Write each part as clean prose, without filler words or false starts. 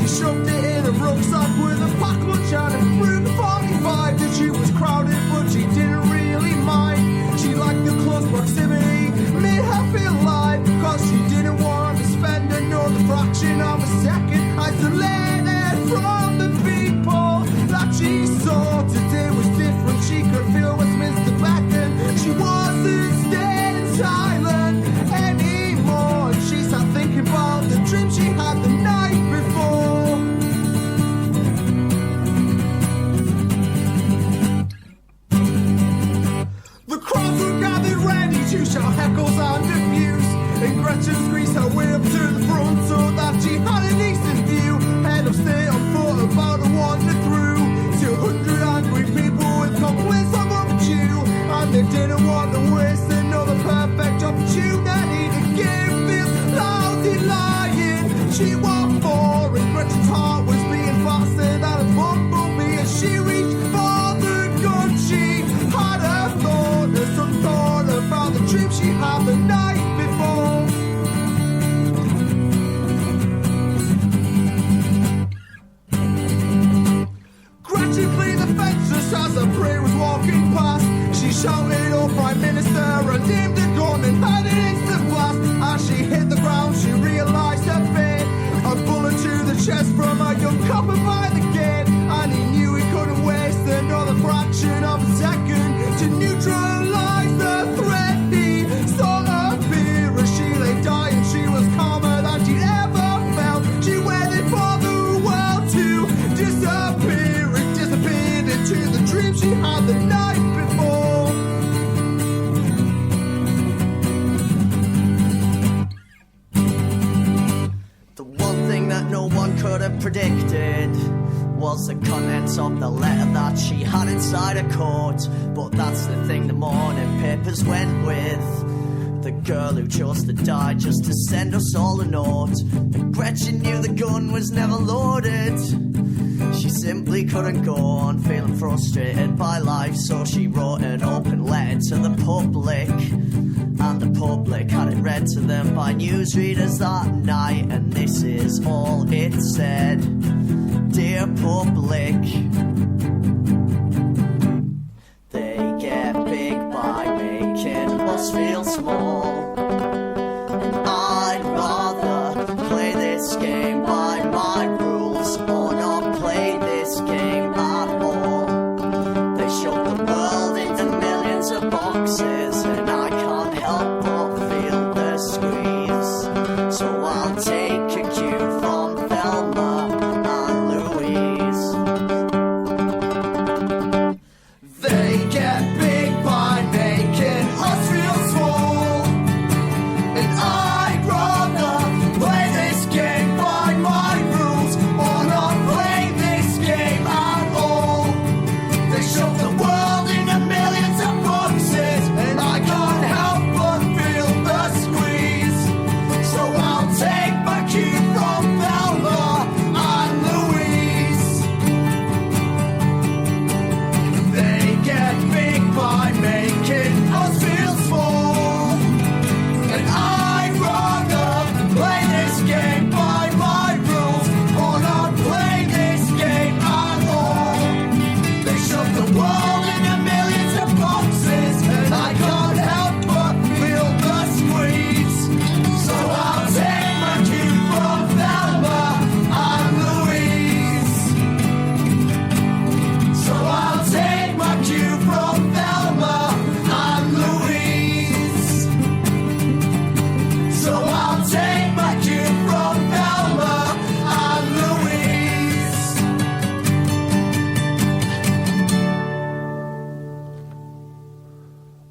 She shoved it in a rucksack with a pack lunch and a room 45 that she was crowded, but she didn't really mind. She liked the close proximity, made her feel alive, cause she didn't want to spend another fraction of a second isolated from the people that she saw. Today was different, she could feel Westminster beckon. She wasn't staying silent anymore, and she sat thinking about the dream she had the night before. The crowds were gathered ready to shout heckles and abuse, and Gretchen squeezed her way up to the front so that she had a decent view. Head of state on foot, about to wander through 200 angry people with complaints of overdue, and they didn't want to waste another perfect opportunity to give this lousy lying. She walked forward, and Gretchen's heart was beating faster than a bumblebee as she reached for the gun. She had a thought, some thought about the dream she had the night before. Gretchen cleaned the fences as her prey was walking past. She shouted, "Oh, Prime Minister," and aimed a gun and had an instant blast. As she hit the ground, she realised her fate. A bullet to the chest from a young copper by the gate, and he knew he couldn't waste another fraction of a second to neutralise the threat. He saw her fear as she lay dying. She was calmer than she'd ever felt. She waited for the world to disappear. It disappeared into the dream she had the night before. The one thing that no one could have predicted was the contents of the letter that she had inside her coat. But that's the thing the morning papers went with. The girl who chose to die just to send us all a note. And Gretchen knew the gun was never loaded. She simply couldn't go on feeling frustrated by life, so she wrote an open letter to the public. And the public had it read to them by newsreaders that night. And this is all it said: "Dear public, they get big by making us feel small. And I'd rather play this game by my rules or not play this game at all. They shove the world into millions of boxes, and I can't help but feel the squeeze. So I'll take a cue from Thelma and Louise. They get big by making us feel small, and I'd rather play this game by my rules or not play this game at all. They shove the world into millions of boxes, and I can't help but feel the squeeze. So I'll take my cue from Thelma and Louise. They get big by making us feel small, and I'd rather play this game by my rules or not play this game at all. They shove the world into millions of boxes, and I can't help but feel the squeeze. So I'll take my cue from Thelma and Louise. So I'll take my cue from Thelma and Louise. So I'll take my cue from Thelma and Louise.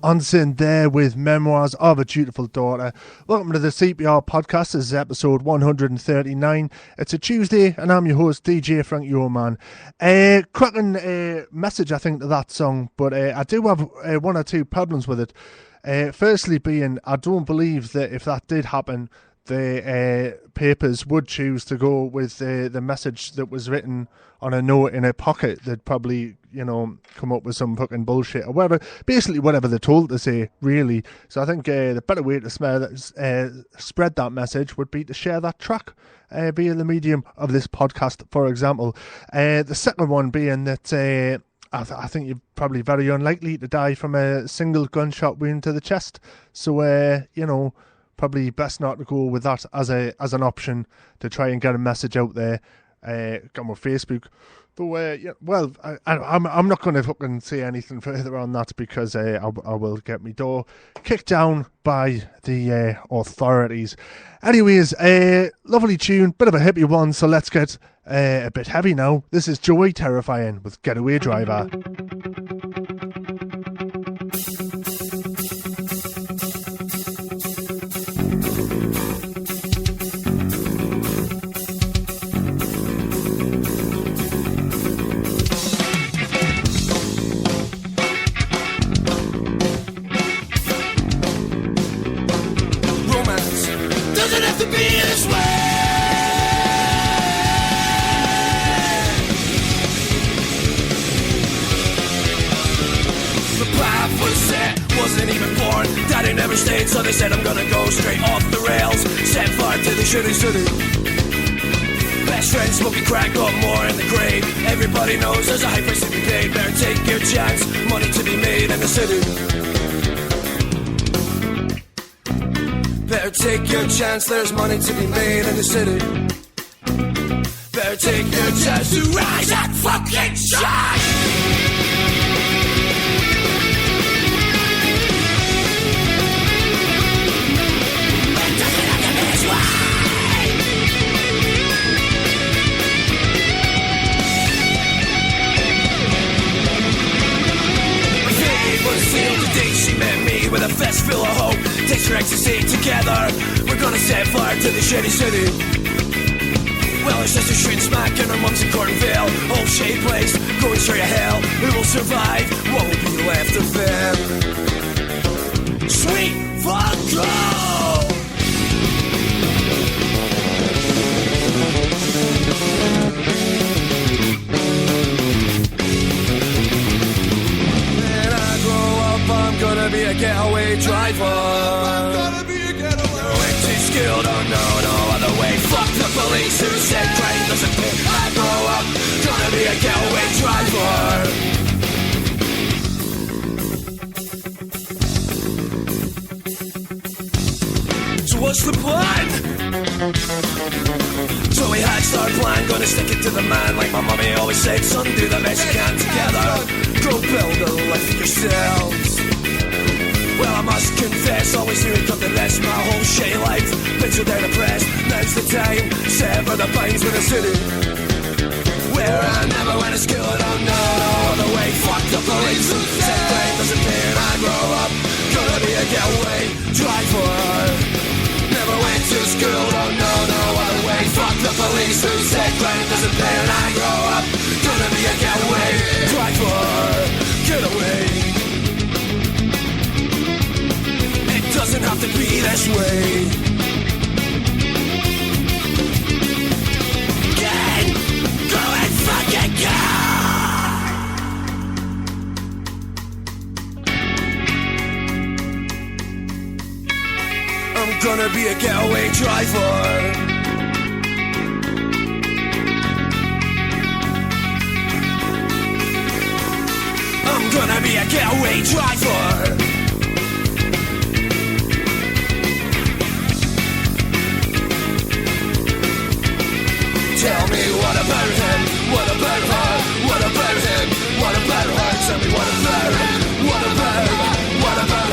Onsen there with Memoirs of a Dutiful Daughter. Welcome to the CPR podcast. This is episode 139. It's a Tuesday and I'm your host DJ Frank Yeoman. Cracking message I think to that song, but I do have one or two problems with it. Firstly being, I don't believe that if that did happen the papers would choose to go with the message that was written on a note in a pocket, they'd probably, come up with some fucking bullshit or whatever. Basically, whatever they're told to say, really. So I think the better way to spread that message would be to share that track via the medium of this podcast, for example. The second one being that I think you're probably very unlikely to die from a single gunshot wound to the chest. So, probably best not to go with that as an option to try and get a message out there. Got my Facebook. Though, I'm not going to fucking say anything further on that because I will get my door kicked down by the authorities. Anyways, lovely tune, bit of a hippie one, so let's get a bit heavy now. This is Joey Terrifying with Getaway Driver. So they said I'm gonna go straight off the rails, set fire to the shitty city. Best friend smoking crack, got more in the grave. Everybody knows there's a high price to be paid. Better take your chance, money to be made in the city. Better take your chance, there's money to be made in the city. Better take your chance to rise and fucking shine. She met me with a fist full of hope. Takes her ecstasy together. We're gonna set fire to the shitty city. Well, her sister's shooting smack and her mum's in Cornville. Whole shitty place, going straight to hell. Who will survive? What will be left of them? Sweet fuck girl! I'm gonna be a getaway driver. I'm gonna be a getaway. No, ain't too skilled, oh no other way. Fuck the police who said crime doesn't pay. I grow up, gonna be a getaway driver. So what's the plan? So we hatched our plan, gonna stick it to the man. Like my mummy always said, son, do the best you can together. Go build a life for yourselves. Well, I must confess, always knew it got the less. My whole shitty life, been so down depressed. Now's the time, sever the binds with the city. Where I never went to school, I don't know no other way. Fuck the police, said crime doesn't pay. And I grow up, gonna be a getaway driver. Never went to school, don't know no other way. Fuck the police who said crime doesn't pay. And I grow up, gonna be a getaway driver. Getaway. Doesn't have to be this way. Get, go and fucking go! I'm gonna be a getaway driver. I'm gonna be a getaway driver. Tell me what about him, what about her, what about him, what about her, tell me what about him, what about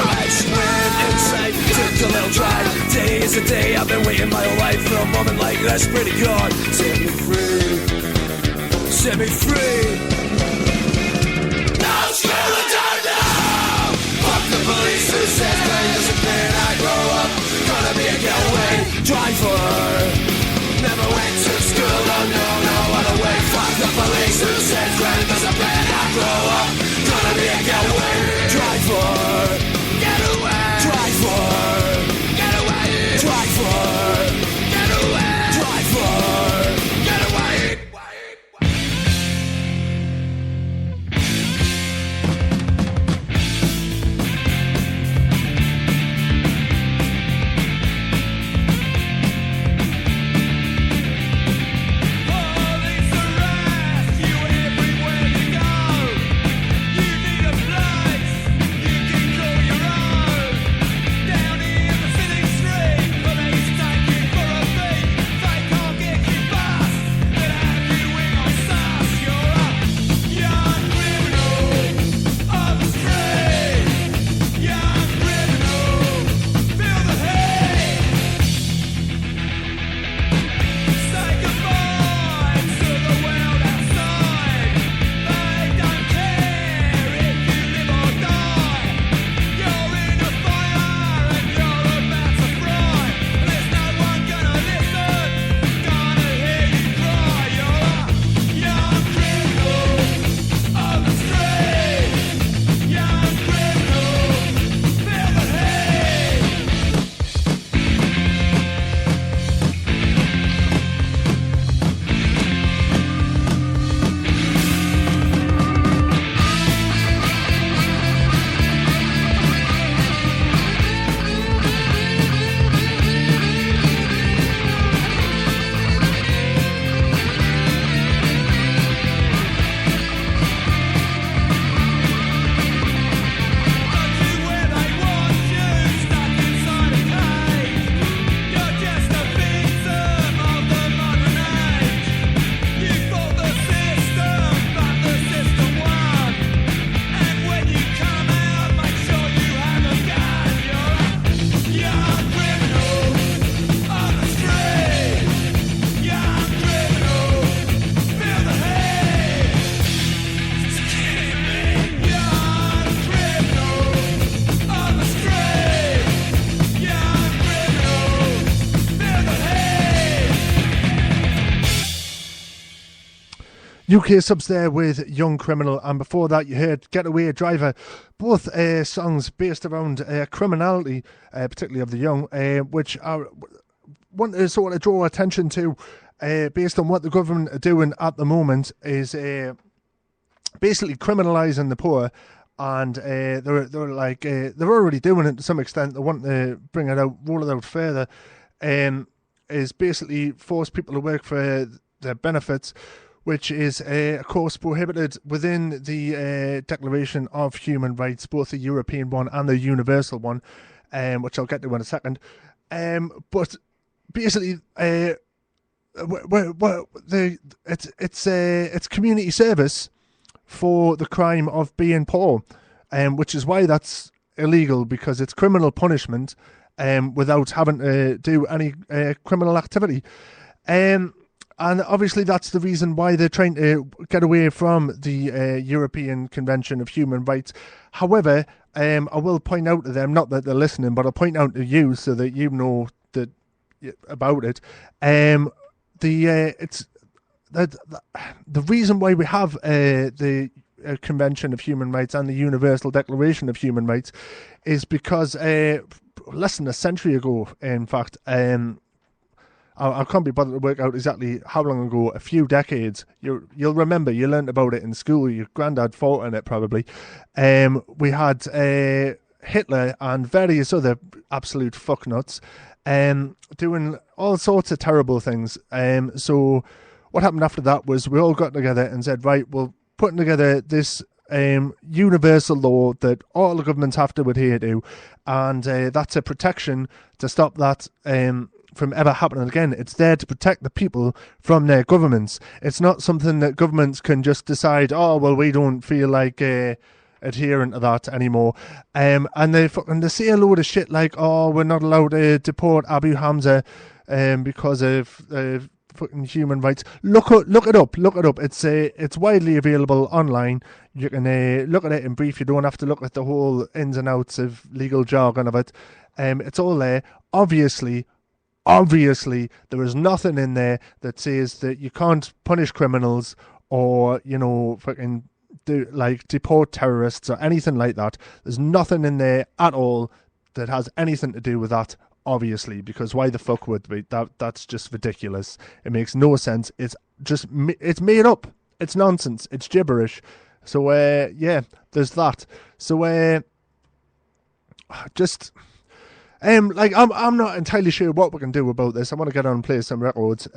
I just went inside, took a little drive, day is a day, I've been waiting my whole life for a moment like this, pretty God, set me free, set me free. No school and don't know, fuck the police who says crime doesn't pay, and I grow up, gonna be a getaway driver. Never went to school, don't know no other way. Fuck the police who said crime doesn't pay. I grow up, gonna be a getaway driver. Getaway driver. Getaway UK subs there with Young Criminal, and before that you heard Getaway Driver, both songs based around criminality, particularly of the young, which I want to sort of draw attention to, based on what the government are doing at the moment, is basically criminalising the poor, and they're already doing it to some extent. They want to bring it out, roll it out further, is basically force people to work for their benefits, which is, of course, prohibited within the Declaration of Human Rights, both the European one and the universal one, which I'll get to in a second. But basically, it's community service for the crime of being poor, which is why that's illegal, because it's criminal punishment without having to do any criminal activity. And obviously that's the reason why they're trying to get away from the European Convention of Human Rights. However, I will point out to them, not that they're listening, but I'll point out to you so that you know that about it. It's the reason why we have the Convention of Human Rights and the Universal Declaration of Human Rights is because less than a century ago, in fact, I can't be bothered to work out exactly how long ago, a few decades. You'll remember, you learned about it in school, your granddad fought in it probably. We had Hitler and various other absolute fucknuts doing all sorts of terrible things. So what happened after that was we all got together and said, right, we're putting together this universal law that all the governments have to adhere to, and that's a protection to stop that from ever happening again. It's there to protect the people from their governments. It's not something that governments can just decide, oh, well, we don't feel like adhering to that anymore. And they say a load of shit like, oh, we're not allowed to deport Abu Hamza because of fucking human rights. Look it up. It's widely available online. You can look at it in brief. You don't have to look at the whole ins and outs of legal jargon of it. It's all there. Obviously, there is nothing in there that says that you can't punish criminals or, fucking deport terrorists or anything like that. There's nothing in there at all that has anything to do with that, obviously, because why the fuck would we? That's just ridiculous. It makes no sense. It's made up. It's nonsense. It's gibberish. So, yeah, there's that. So, I'm not entirely sure what we can do about this. I want to get on and play some records.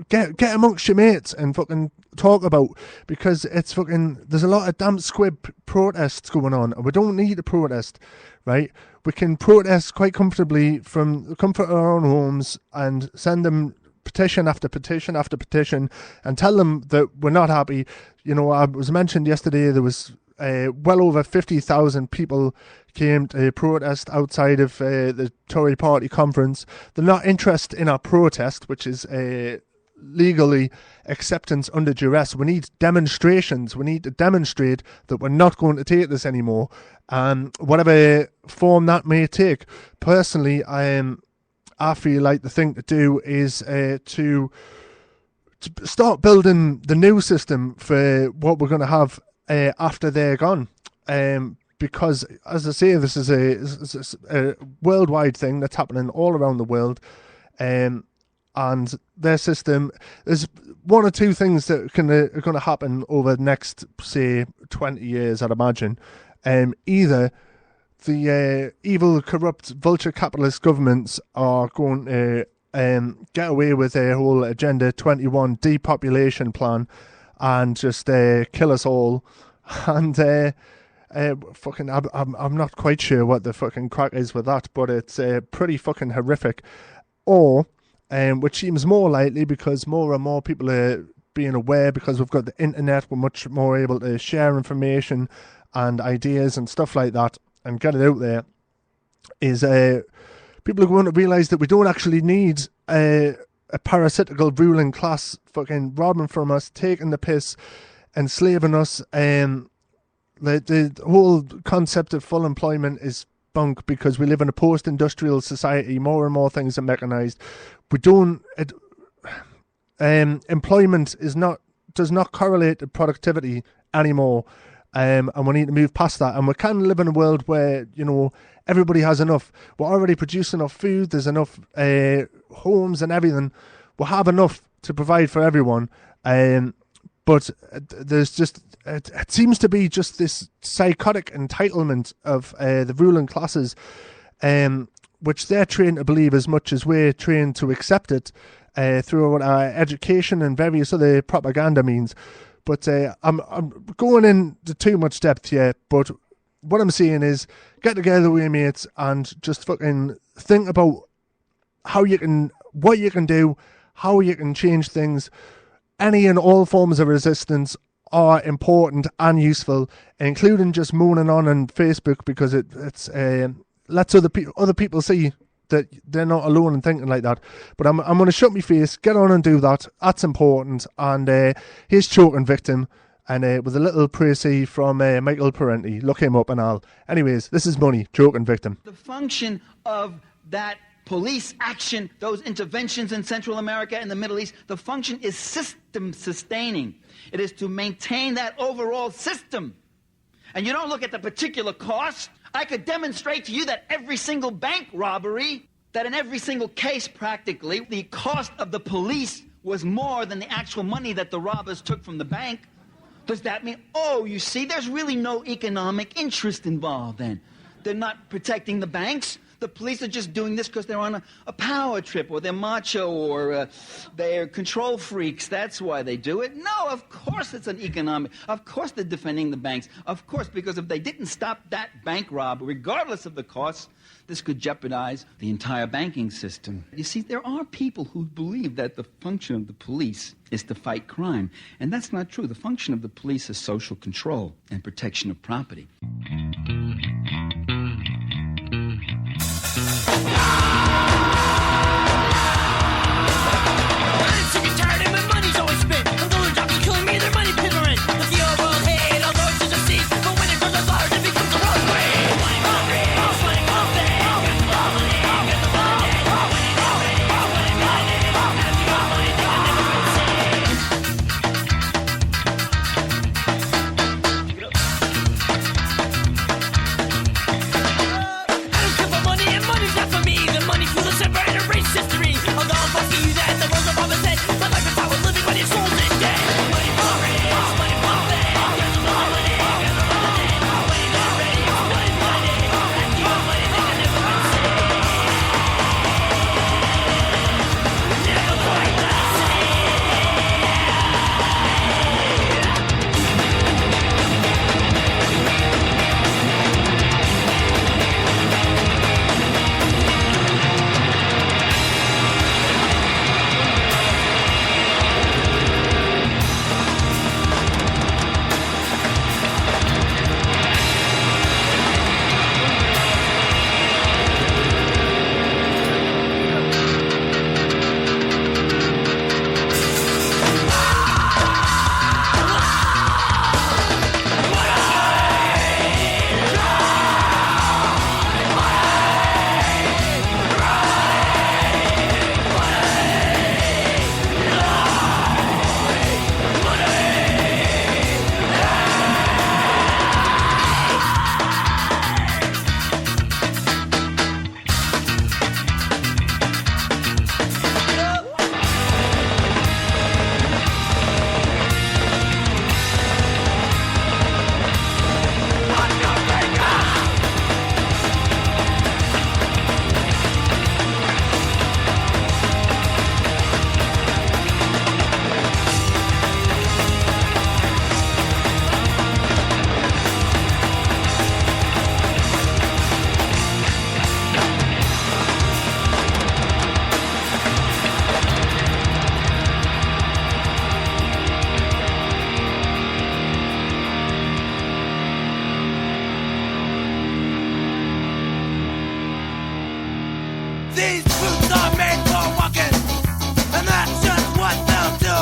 Get amongst your mates and fucking talk about, because it's fucking, there's a lot of damn squib protests going on, and we don't need to protest, right? We can protest quite comfortably from the comfort of our own homes and send them petition after petition after petition and tell them that we're not happy. I was mentioned yesterday there was well over 50,000 people came to protest outside of the Tory party conference. They're not interested in our protest, which is legally acceptance under duress. We need demonstrations. We need to demonstrate that we're not going to take this anymore, whatever form that may take. Personally, I feel like the thing to do is to start building the new system for what we're going to have after they're gone. Because, as I say, this is a worldwide thing that's happening all around the world. And their system, there's one or two things that are going to happen over the next, say, 20 years, I'd imagine. Either the evil, corrupt, vulture capitalist governments are going to get away with their whole Agenda 21 depopulation plan and just kill us all. And I'm not quite sure what the fucking crack is with that, but it's pretty fucking horrific. Or, which seems more likely because more and more people are being aware, because we've got the internet, we're much more able to share information and ideas and stuff like that and get it out there, is people are going to realise that we don't actually need a parasitical ruling class fucking robbing from us, taking the piss, enslaving us. The whole concept of full employment is bunk, because we live in a post-industrial society. More and more things are mechanised. employment does not correlate to productivity anymore. And we need to move past that. And we can live in a world where, everybody has enough. We're already producing enough food. There's enough homes and everything. We'll have enough to provide for everyone. But there's just, it seems to be just this psychotic entitlement of the ruling classes, which they're trained to believe as much as we're trained to accept it through our education and various other propaganda means. But I'm going into too much depth here, but what I'm saying is get together with your mates and just fucking think about what you can do, how you can change things. Any and all forms of resistance are important and useful, including just moaning on Facebook because it's lets other people see that they're not alone in thinking like that. But I'm going to shut my face, get on and do that. That's important. And here's Choking Victim, and with a little précis from Michael Parenti. Look him up and all. Anyways, this is Money, Choking Victim. The function of that police action, those interventions in Central America and the Middle East, the function is system sustaining. It is to maintain that overall system. And you don't look at the particular cost. I could demonstrate to you that every single bank robbery, that in every single case practically, the cost of the police was more than the actual money that the robbers took from the bank. Does that mean, you see, there's really no economic interest involved then? They're not protecting the banks. The police are just doing this because they're on a power trip, or they're macho, or they're control freaks. That's why they do it. No, of course it's an economic. Of course they're defending the banks. Of course, because if they didn't stop that bank robbery, regardless of the cost, this could jeopardize the entire banking system. You see, there are people who believe that the function of the police is to fight crime. And that's not true. The function of the police is social control and protection of property. These boots are made for walking, and that's just what they'll do.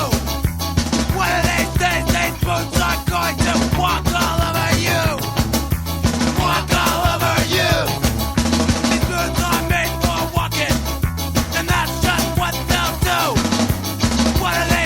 One of these days, these boots are going to walk all over you. Walk all over you. These boots are made for walking, and that's just what they'll do. One of these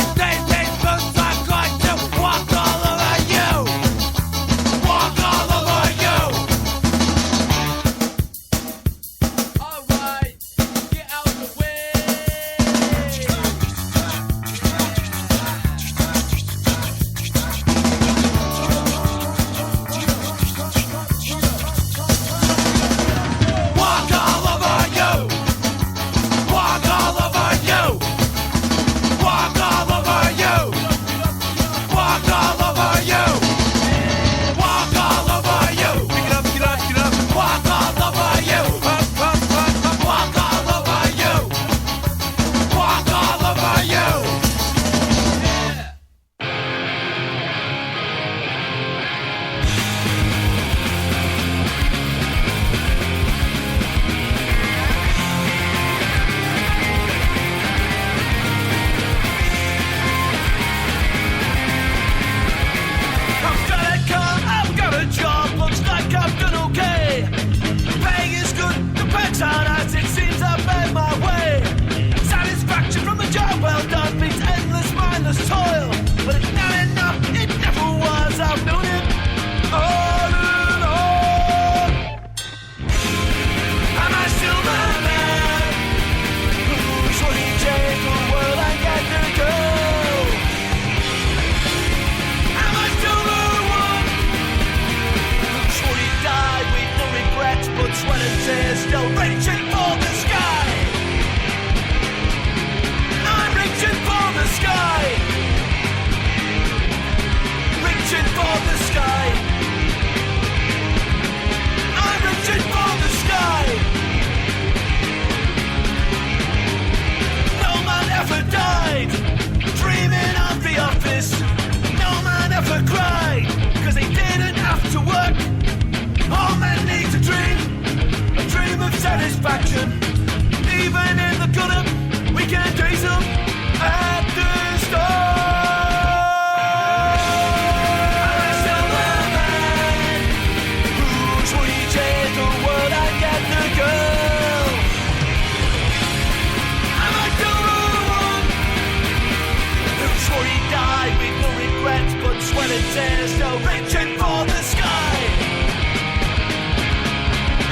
it tears, go reaching for the sky.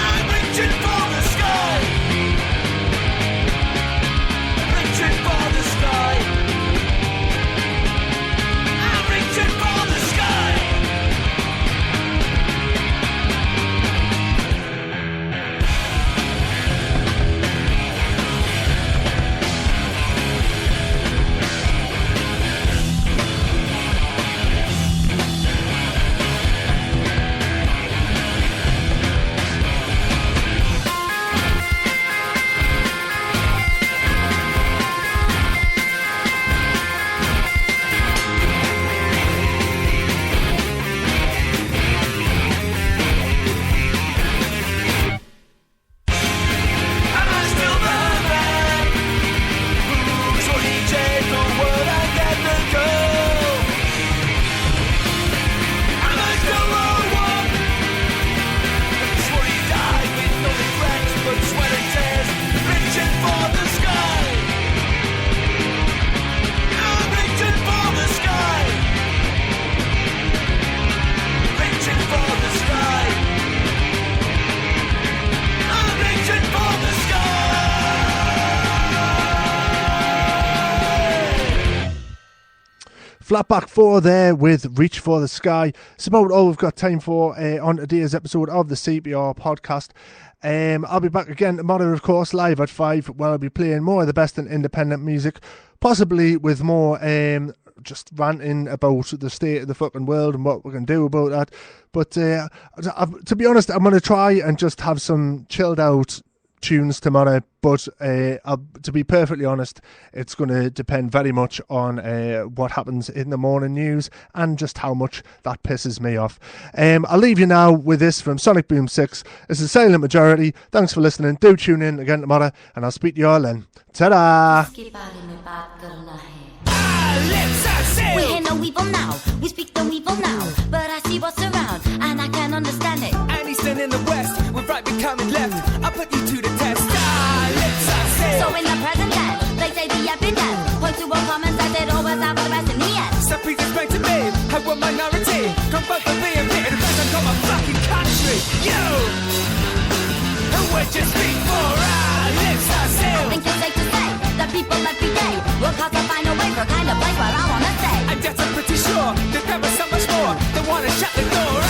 I'm reaching for the sky. Reaching for the sky. I'm reaching for the sky. Flatback 4 there with Reach for the Sky. It's about all we've got time for on today's episode of the CPR podcast. I'll be back again tomorrow, of course, live at 5, where I'll be playing more of the best in independent music, possibly with more just ranting about the state of the fucking world and what we can do about that. But to be honest, I'm going to try and just have some chilled out tunes tomorrow, but to be perfectly honest, it's going to depend very much on what happens in the morning news and just how much that pisses me off. I'll leave you now with this from Sonic Boom 6. This is Silent Majority. Thanks for listening. Do tune in again tomorrow, and I'll speak to you all then. Ta-da! We hear no evil now, we speak no evil now, but I see what's around, and I can understand it. And eastern in the west, with right becoming left, I put you to the test. Let's say. So in the present tense, they say the evidence, point to all common sense, it always out for the best in the end. So please explain to me how a minority come both from being written because I got my fucking country. You, who would you speak for? Let's say. I think it's safe to say that people every day will cause to find a way for a kind of place where I wanna stay. And yet I'm pretty sure that there is so much more than wanna shut the door.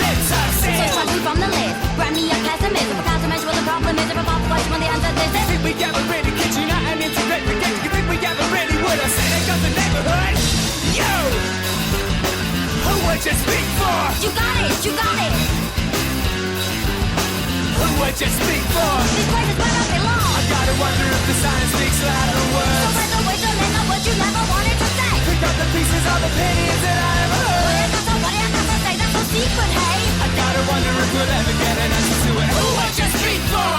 Let's say. So trust me from the list, grant me a pessimist, if I can't measure what the problem is, if I pop question when the answer is this. Think we ever really get you out and integrate the game? You think we ever really would have said it got the neighborhood? You, who would you speak for? You got it, you got it. Who would you speak for? This place is where I belong. I gotta wonder if the sign speaks louder than So words. where's the wisdom in the words you never wanted to say? Pick up the pieces of opinions that I ever heard. What do you got to say? That's no secret, hey? I gotta wonder if we'll ever get an answer to it. Who would you speak for?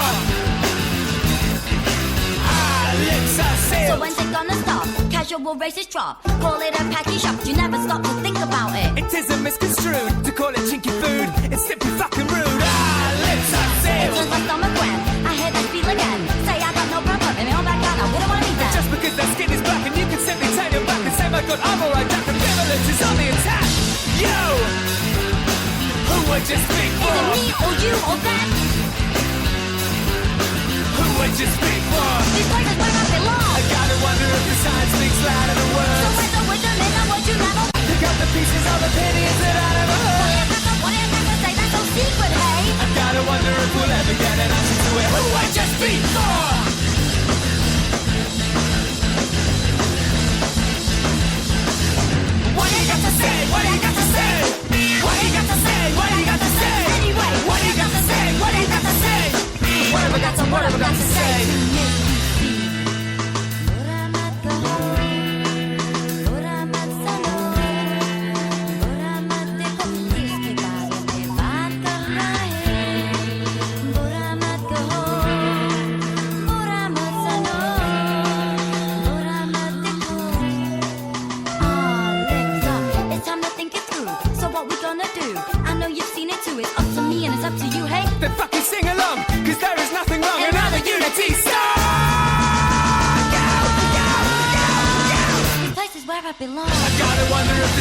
Let's say. So when's it gonna stop? Casual racist drop. Call it a packy shop. You never stop to think about it. It isn't misconstrued to call it chinky food. It's simply fucking rude. Let's say. It turns my stomach when I hear that feel again. Say I got no problem and all back out. I wouldn't wanna meet that. Just because their skin is black and you can simply turn your back and say my god, I'm alright. That the privilege is on the attack. You, who would you speak for? Is it me or you or them? Who would you speak for? This place is where I belong. I gotta wonder if the sign speaks louder than So words. where's the wisdom in the words you never? Pick up the pieces of opinions that I never heard. What do you got to say? That's no secret, hey? I gotta wonder if we'll ever get an answer to it. Who would you speak for? What do you got to say? What do you got to say? What do you got to say? What do you got to say? Anyway, What do you got to say? What do you got to say? What have I got to say? It's time to think it through. So what we gonna do? I know you've seen it too. It's up to me and it's up to you, hey? Then fucking sing along, cause there is nothing wrong in other unity song. This place is where I belong. I gotta wonder if the